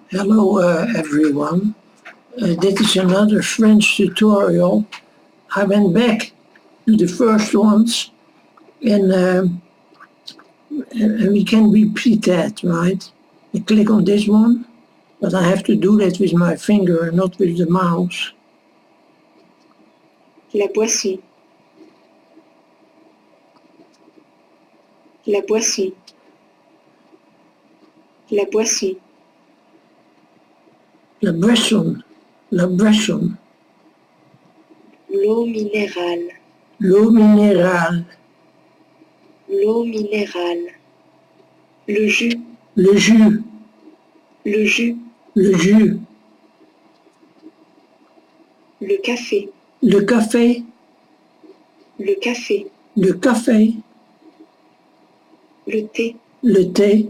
Hello everyone. This is another French tutorial. I went back to the first ones and we can repeat that, right? I click on this one, but I have to do that with my finger and not with the mouse. La boisson. La boisson. La boisson. La boisson. La boisson. L'eau minérale. L'eau minérale. L'eau minérale. Le jus. Le jus. Le jus. Le jus. Le café. Le café. Le café. Le café. Le thé. Le thé.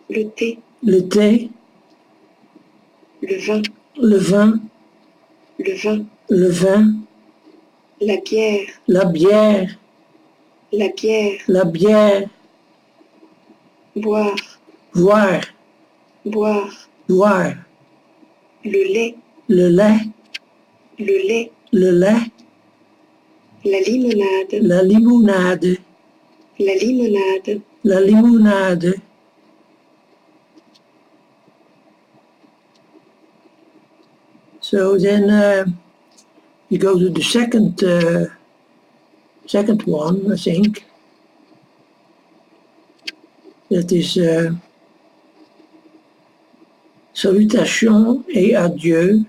Le thé. Le thé. Le vin. Le vin. Le vin. Le vin. La bière. La bière. La bière. La bière. Boire. Boire. Boire. Boire. Le lait. Le lait. Le lait. Le lait. La limonade. La limonade. La limonade. La limonade. So then you go to the second one, I think. That is Salutations et adieu.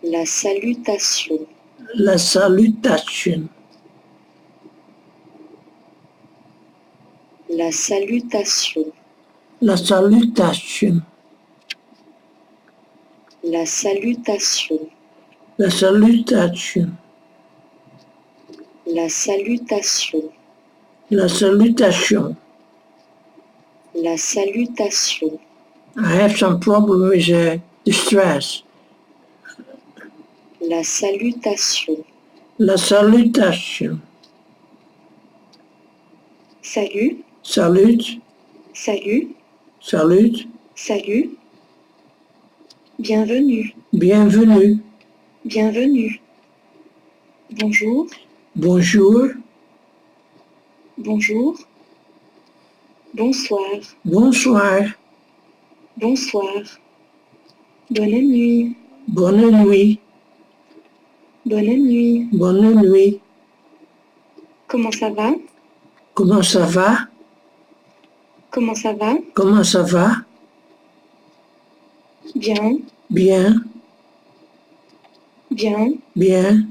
La salutation. La salutation. La salutation. La salutation. La salutation. La salutation. La salutation. La salutation. La salutation. I have some problem with the stress. La salutation. La salutation. Salut. Salut. Salut. Salut. Salut. Bienvenue. Bienvenue. Bienvenue. Bonjour. Bonjour. Bonjour. Bonsoir. Bonsoir. Bonsoir. Bonne nuit. Bonne nuit. Bonne nuit. Bonne nuit. Comment ça va? Comment ça va? Comment ça va? Comment ça va? Bien. Bien. Bien. Bien.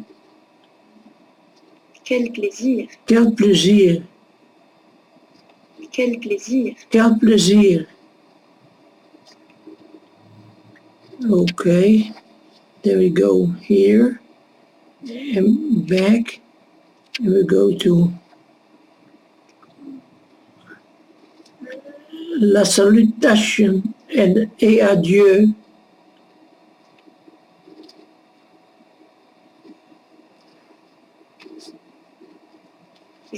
Quel plaisir. Quel plaisir. Quel plaisir. Quel plaisir. Okay. Then we go here and back. And we go to la salutation et adieu.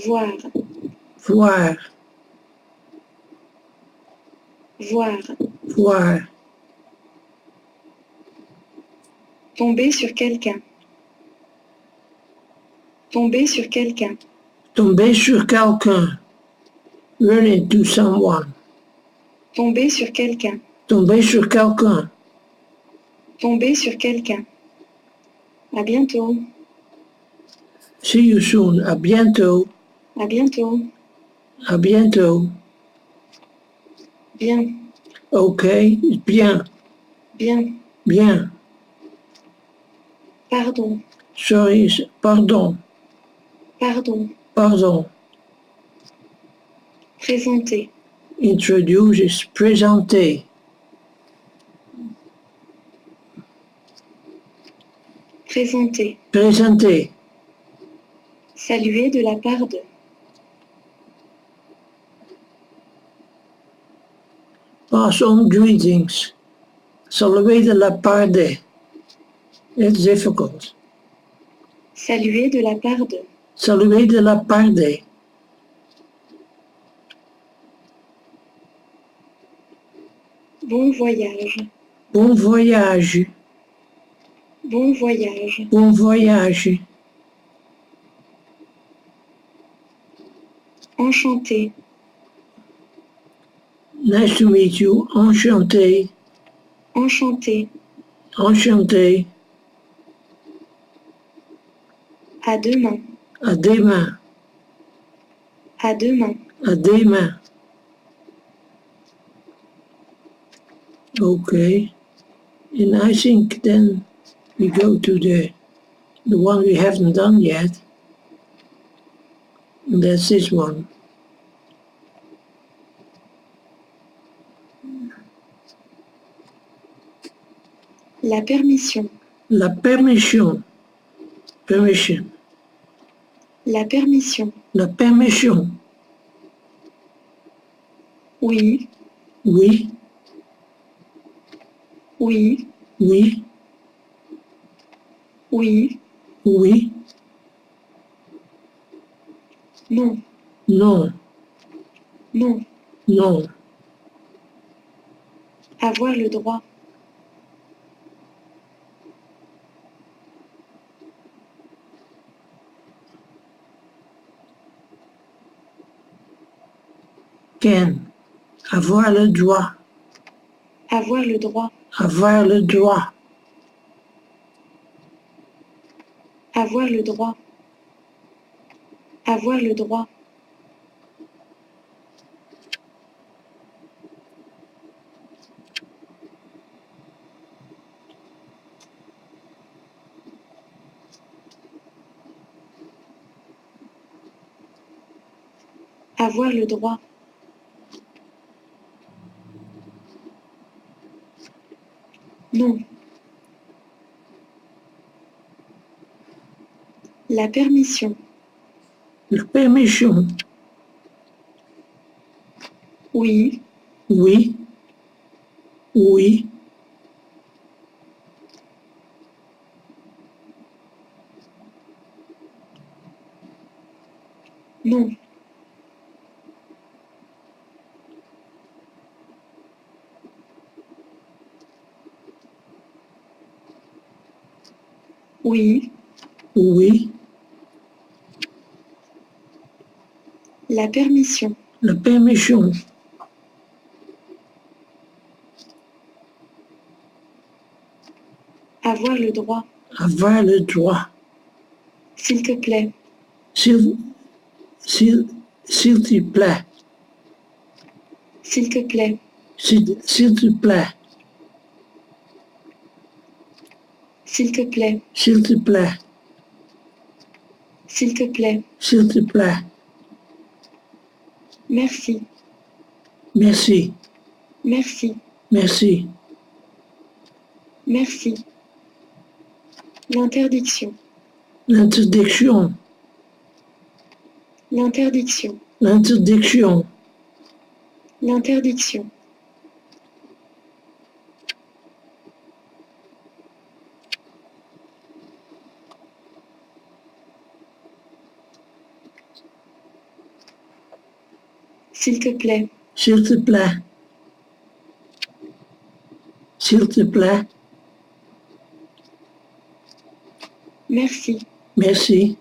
Voir. Voir. Voir. Voir. Tomber sur quelqu'un. Tomber sur quelqu'un. Tomber sur quelqu'un. Run into someone. Tomber sur quelqu'un. Tomber sur quelqu'un. Tomber sur quelqu'un. À bientôt. See you soon. À bientôt. À bientôt. À bientôt. Bien. Okay. Bien. Bien. Bien. Pardon. Sorry. Pardon. Pardon. Pardon. Présenter. Introduce is présenter. Présenter. Présenter. Saluer de la part de. Pass on greetings. Saluer de la part de. It's difficult. Saluer de la part de. Saluer de la part de. Bon voyage. Bon voyage. Bon voyage. Bon voyage. Enchanté. Nice to meet you. Enchanté. Enchanté. Enchanté. À demain. À demain. À demain. À demain. Okay. And I think then we go to the one we haven't done yet. And that's this one. La permission. La permission. Permission. La permission. La permission. Oui. Oui. Oui. Oui. Oui. Oui. Non. Non. Non. Non. Avoir le droit. Can. Avoir le droit. Avoir le droit. Avoir le droit. Avoir le droit. Avoir le droit. Avoir le droit. Non. La permission. La permission. Oui. Oui. Oui. Non. Oui. Oui. La permission. La permission. Avoir le droit. Avoir le droit. S'il te plaît. S'il te plaît. S'il te plaît. S'il te plaît. S'il te plaît. S'il te plaît. S'il te plaît. S'il te plaît. Merci. Merci. Merci. Merci. Merci. L'interdiction. L'interdiction. L'interdiction. L'interdiction. L'interdiction. S'il te plaît. S'il te plaît. S'il te plaît. Merci. Merci.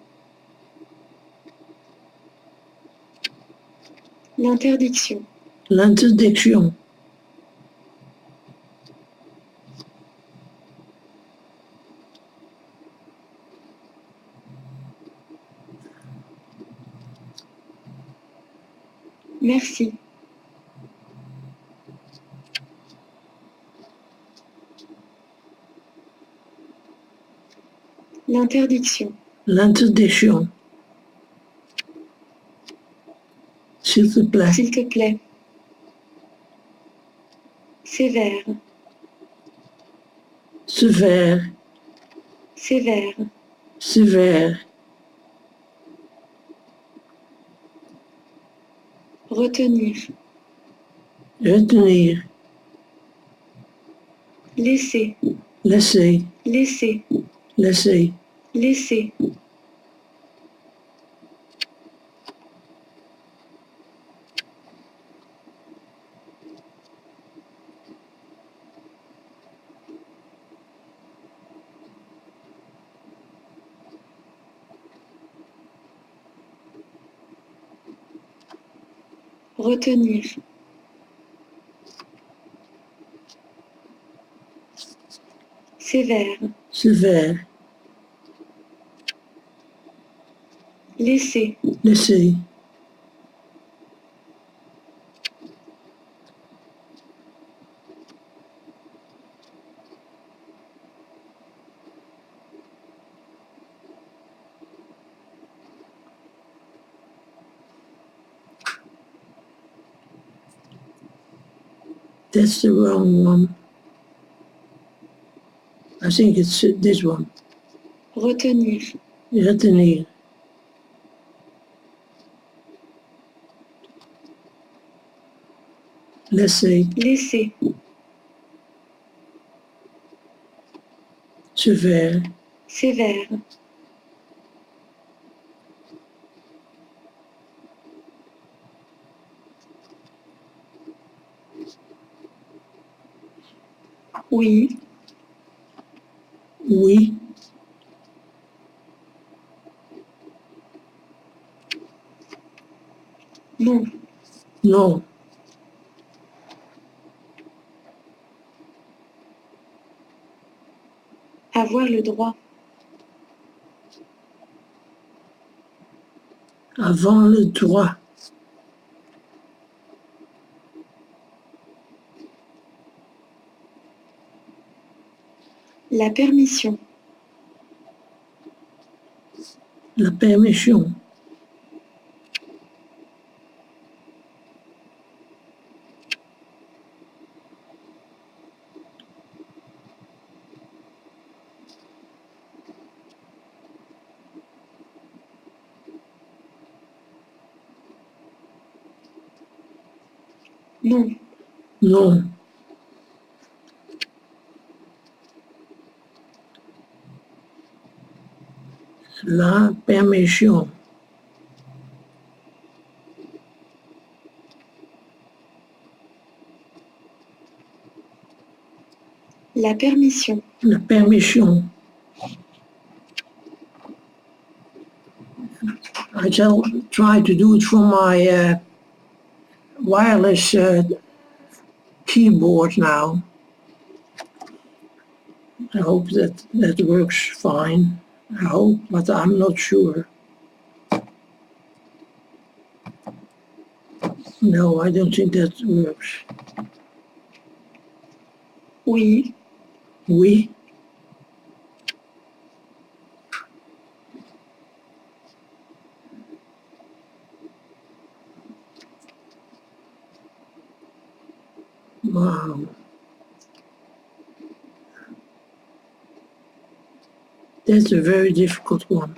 L'interdiction. L'interdiction. Merci. L'interdiction. L'interdiction. S'il te plaît. S'il te plaît. Sévère. Sévère. Sévère. Sévère. Retenir. Retenir. Laisser. Laisser. Laisser. Laisser. Laisser. Retenir. Sévère. sévère, Laisser. laisser, that's the wrong one. I think it's this one. Retenir. Retenir, laisser, Laisser. sévère, Sévère. Oui. oui, Non. non, Avoir le droit. avant le droit, La permission. la permission, Non. non, la permission, La permission. la permission. I shall try to do it from my wireless keyboard now. I hope that works fine. I hope, but I'm not sure. No, I don't think that works. Oui. Oui, wow. That's a very difficult one.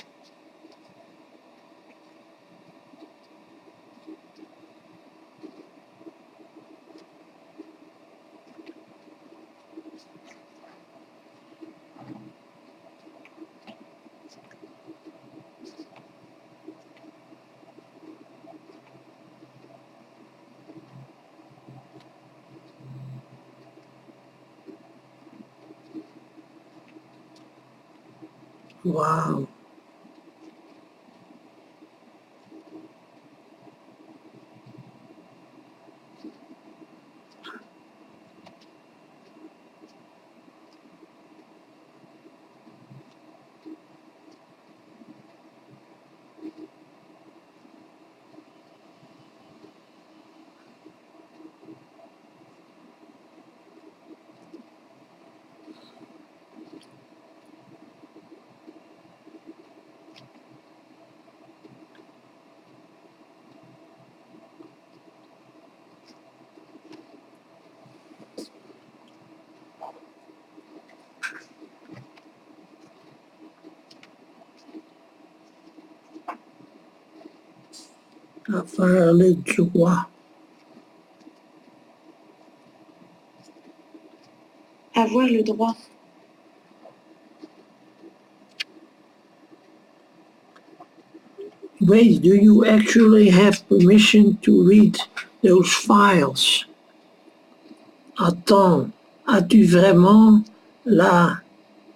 Wow. Avoir le droit. Avoir le droit. Wait, do you actually have permission to read those files? Attends, as-tu vraiment la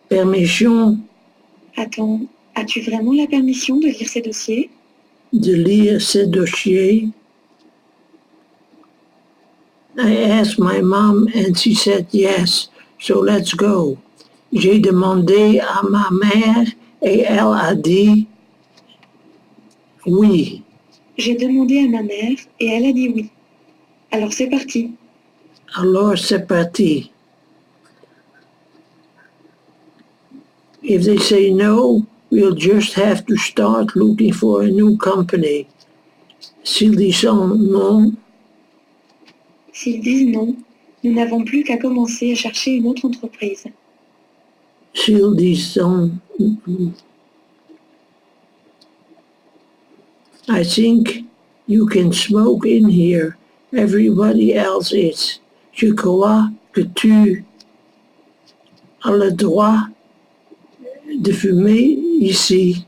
permission Attends, as-tu vraiment la permission de lire ces dossiers? de lire ces dossiers? I asked my mom and she said yes, so let's go. J'ai demandé à ma mère et elle a dit oui. J'ai demandé à ma mère et elle a dit oui. Alors c'est parti. Alors c'est parti. If they say no, we'll just have to start looking for a new company. S'ils disent non, S'ils disent non, nous n'avons plus qu'à commencer à chercher une autre entreprise. s'ils disent I think you can smoke in here. Everybody else is. Je crois que tu as le droit de fumer ici.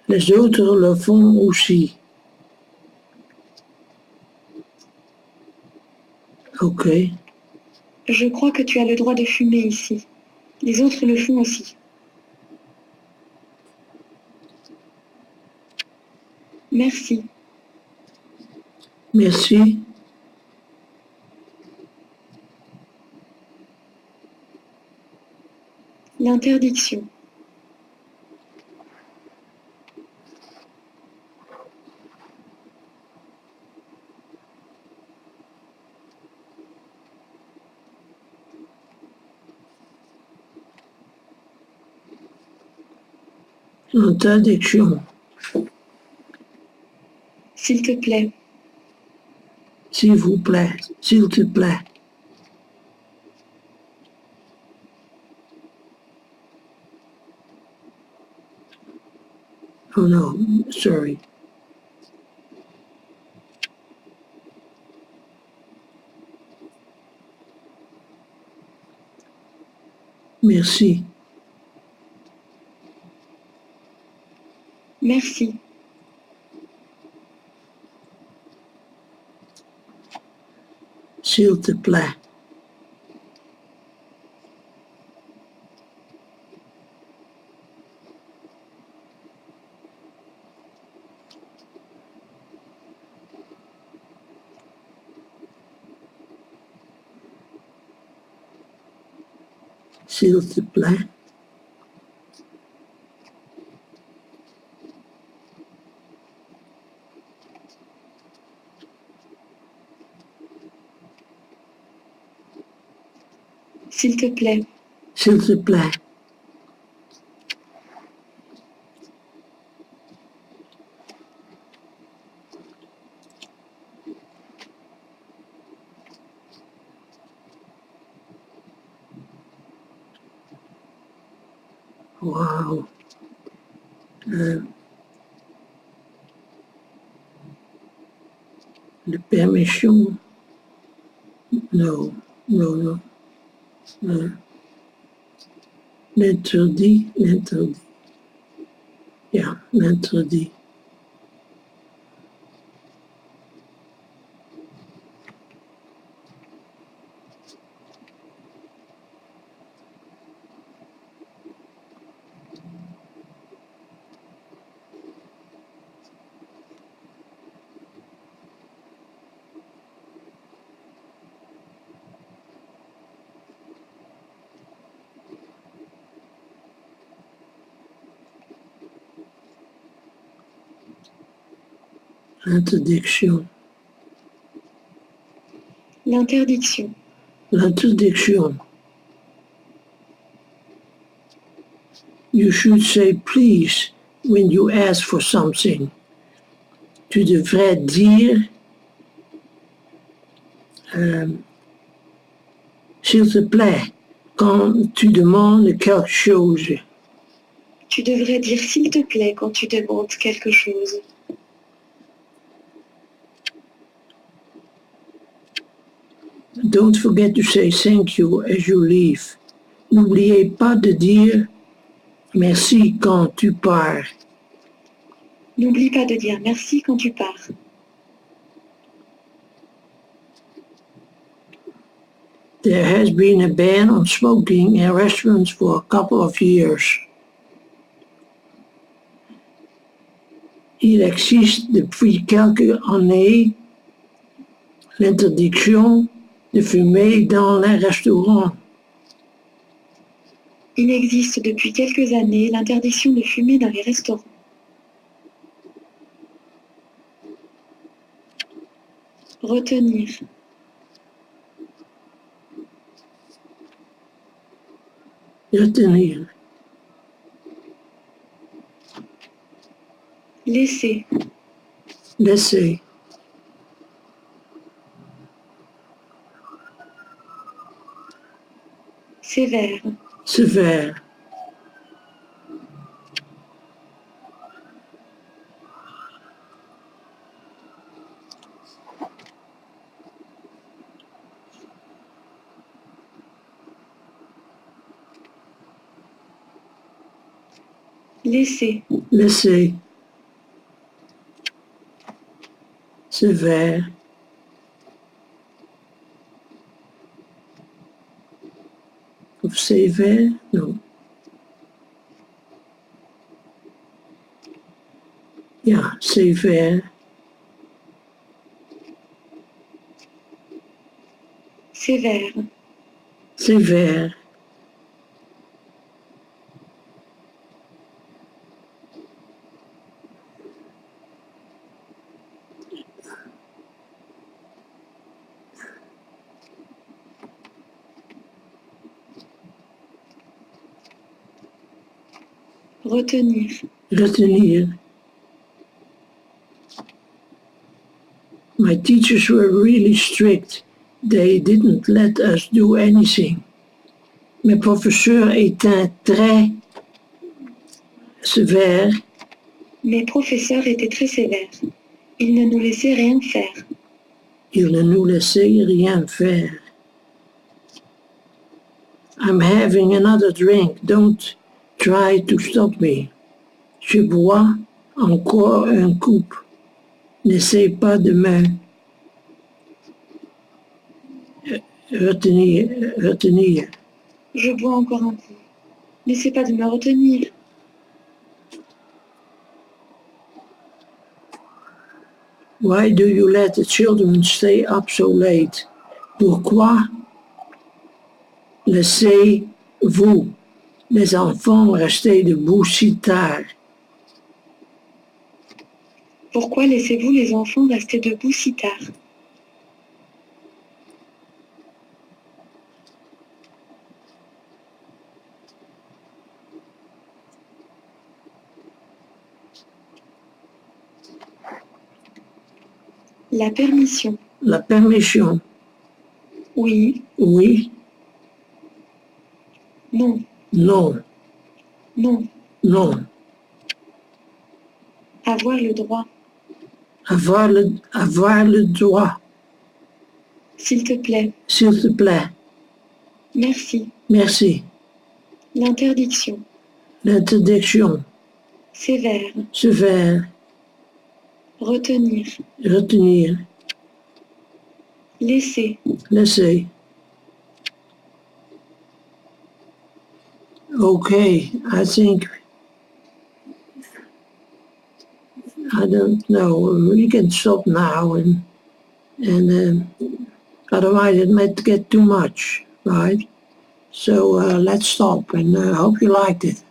Les autres le font aussi. Ok. Je crois que tu as le droit de fumer ici. Les autres le font aussi. Merci. Merci. L'interdiction. L'interdiction. S'il te plaît. S'il vous plaît. S'il te plaît. Oh no, sorry. Merci. Merci. S'il te plaît. S'il te plaît. S'il te plaît. S'il te plaît. Wow. La permission. No, no, no. L'interdit, l'interdit. Yeah, l'interdit. Interdiction. L'interdiction. L'interdiction. You should say please when you ask for something. Tu devrais dire s'il te plaît quand tu demandes quelque chose. Tu devrais dire s'il te plaît quand tu demandes quelque chose. Don't forget to say thank you as you leave. N'oubliez pas de dire merci quand tu pars. N'oublie pas de dire merci quand tu pars. There has been a ban on smoking in restaurants for a couple of years. Il existe depuis quelques années L'interdiction de fumer dans les restaurants. Il existe depuis quelques années l'interdiction de fumer dans les restaurants. Retenir. Retenir. Laisser. Laisser. Sévère. Sévère. Laisser. Laisser. Sévère. Of sévère? No. Ja, sévère. Sévère. Sévère. Retenir. Retenir. My teachers were really strict. They didn't let us do anything. Mes professeurs étaient très sévères. Mes professeurs étaient très sévères. Ils ne nous laissaient rien faire. Ils ne nous laissaient rien faire. I'm having another drink. Don't try to stop me. Je bois encore un coup. N'essaie pas de me retenir. Je bois encore un coup. N'essaie pas de me retenir. Why do you let the children stay up so late? Pourquoi laissez-vous les enfants rester debout si tard? Pourquoi laissez-vous les enfants rester debout si tard? La permission. La permission. Oui. Oui. Non. Non. Non. Non. Avoir le droit. Avoir le droit. S'il te plaît. S'il te plaît. Merci. Merci. L'interdiction. L'interdiction. Sévère. Sévère. Retenir. Retenir. Laisser. Laisser. Okay, I think, I don't know, we can stop now and otherwise it might get too much, right? So let's stop and I hope you liked it.